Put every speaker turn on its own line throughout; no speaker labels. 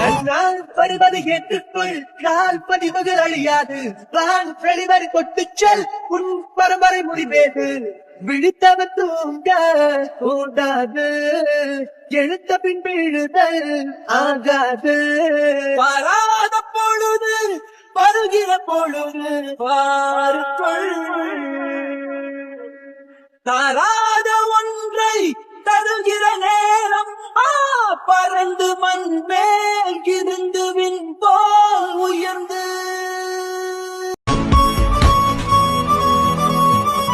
கண்ணால் வருவது ஏற்றுக்கொள் கால் பதிவுகள் அழியாது வான் வெளிவரை கொட்டுச்சல் உன் பரம்பரை முடிவேது விழித்தவன் தூங்க கூடாது எழுத்த பின் விழுதல் ஆகாது வராத பொழுது வருகிற பொழுது பாருக்குள் தராத ஒன்றை தருகிற நேரம் பறந்து மண் மேல் இருந்து விண் போல் உயர்ந்து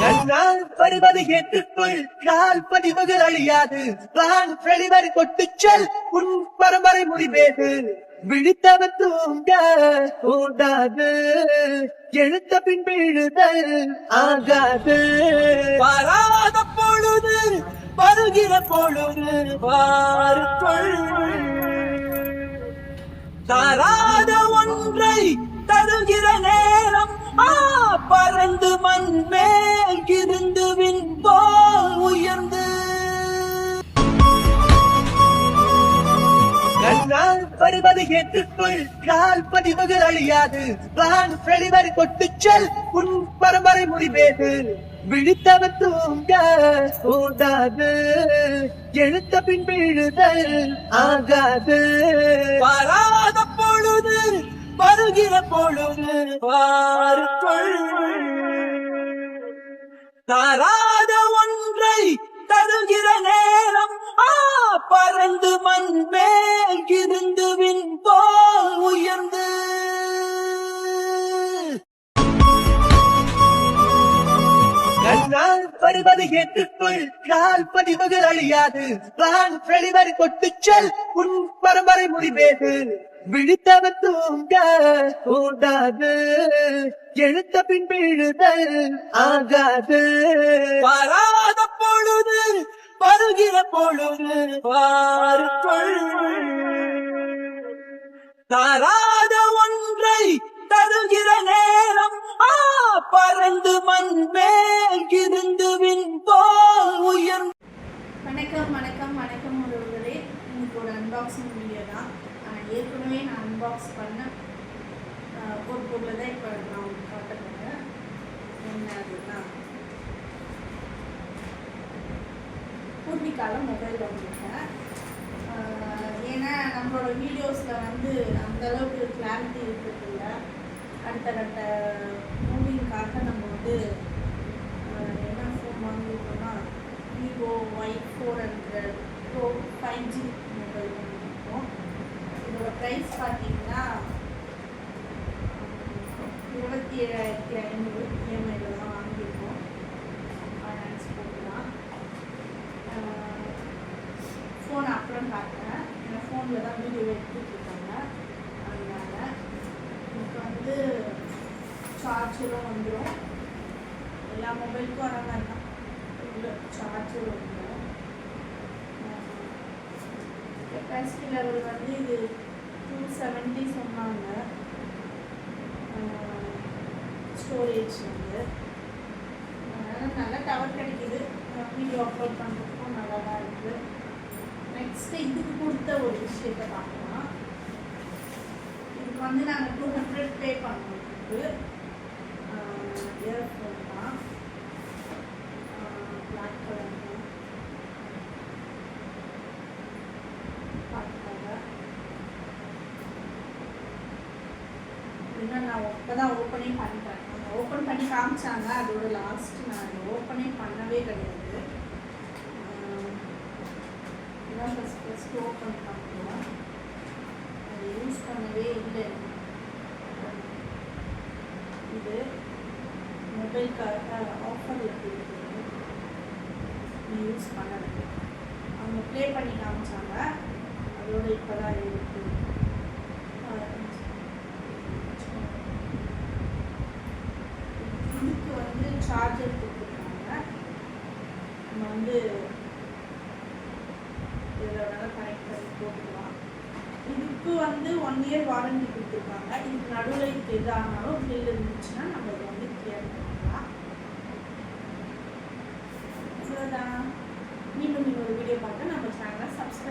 கண்ணால் வருவது ஏற்றுக்கொள் கால் பதிவுகள் அழியாது வான் வெளிவரை கொட்டுச்சல் உன் பரம்பரை முடிவேது விழித்தவன் தூங்க கூடாது எழுத்த பின் விழுதல் ஆகாது வராத பொழுது வருகிற பொழுது பாருக்குள் தராத ஒன்றை தருகிற நேரம் பறந்து மண் மேல் இருந்து விண் போல் உயர்ந்து கண்ணால் வருவது ஏற்றுக்கொள் கால் பதிவுகள் அழியாது வான் வெளிவரை கொட்டுச்சல் உன் பரம்பரை முடிவேது விழித்தவன் தூங்க கூடாது எழுத்த பின் விழுதல் ஆகாது வராத பொழுது வருகிற பொழுது பாருக்குள் தராத ஒன்றை தருகிற நேரம் பறந்து மண் மேல் இருந்து விண் போல் உயர்ந்து கண்ணால் வருவது ஏற்றுக்கொள் கால் பதிவுகள் அழியாது வான் வெளிவரை கொட்டுச்சல் உன் பரம்பரை முடிவேது விழித்தவன் தூங்க கூடாது எழுத்த பின் விழுதல் ஆகாது வராத பொழுது வருகிற பொழுது பாருக்குள் தராத ஒன்றை தருகிற நேரம் பறந்து மண் மேல் இருந்து விண் போல் உயர்ந்து
வணக்கம் வணக்கம் வணக்கம் உறவுகளே. இன்னைக்கு ஒரு அன்பாக்சிங் வீடியோ தான். ஏற்கனவே நான் அன்பாக்ஸ் பண்ண ஒரு பொருளை தான் இப்போ நான் உங்களுக்கு காட்ட போகிறேன். என்ன அதுன்னா பூர்விகால மொபைல் வாங்கியிருக்கேன். ஏன்னா நம்மளோட வீடியோஸில் வந்து அந்தளவுக்கு கிளாரிட்டி இருக்கிறதில்ல. அடுத்த மூவிங்காக நம்ம வந்து என்ன ஃபோன் வாங்கியிருக்கோம்னா Vivo Y400 Pro 5G mobile வாங்கியிருக்கோம். இதோட ப்ரைஸ் பார்த்தீங்கன்னா 27,500 இஎம்ஐயில் தான் வாங்கியிருக்கோம். ஃபைனான்ஸ் போட்டுலாம் ஃபோன் அப்புறம் பார்த்தேன். ஏன்னா ஃபோனில் தான் வீடியோ எடுத்துகிட்ருக்காங்க. அதனால் இப்போ வந்து சார்ஜரும் வந்துடும். எல்லா மொபைலுக்கும் வர மாதிரி தான் சார்ஜர் வந்துடும். கெப்பாசிட்டி லெவல் வந்து இது 270 சொன்னாங்க. ஸ்டோரேஜ் வந்து அதனால் நல்லா டவர் கிடைக்கிது. வீடியோ அப்லோட் பண்ணுறதுக்கும் நல்லா தான் இருக்குது. நெக்ஸ்ட்டு இதுக்கு கொடுத்த ஒரு விஷயத்தை பார்க்கலாம். இதுக்கு வந்து நாங்கள் 200 பே பண்ணுறதுக்கு இயர்ஃபோன் தான். பிளாக் கலர் தான் பார்த்துக்காங்க. இன்னும் நான் இப்போ தான் ஓப்பனே பண்ணிட்டேன். ஓப்பன் பண்ணி காமிச்சாங்க. அதோட லாஸ்ட் நான் ஓப்பனே பண்ணவே கிடையாது. இதான் ஃபஸ்ட்டு ஓப்பன் பண்ணுறோம். அது யூஸ் பண்ணவே இல்லை. இது மொபைலுக்காக ஆஃபரில் இருக்குது. யூஸ் பண்ணது அவங்க ப்ளே பண்ணி காமிச்சாங்க. அதோட இப்போ தான் இருக்குது. இதுக்கு வந்து சார்ஜர் கொடுத்துருக்காங்க. நம்ம வந்து இதில் வேணால் கனெக்ட் பண்ணி போட்டுக்கலாம். இதுக்கு வந்து 1 இயர் வாரண்டி கொடுத்துருக்காங்க. இதுக்கு நடுவில் இது எதானாலும் பில் இருந்துச்சுன்னா நம்ம இதை வந்து கிளியர் பண்ணலாம். இவ்வளோதான். மீண்டும் இன்னொரு வீடியோ பார்த்து நம்ம சேனலை சப்ஸ்கிரைப்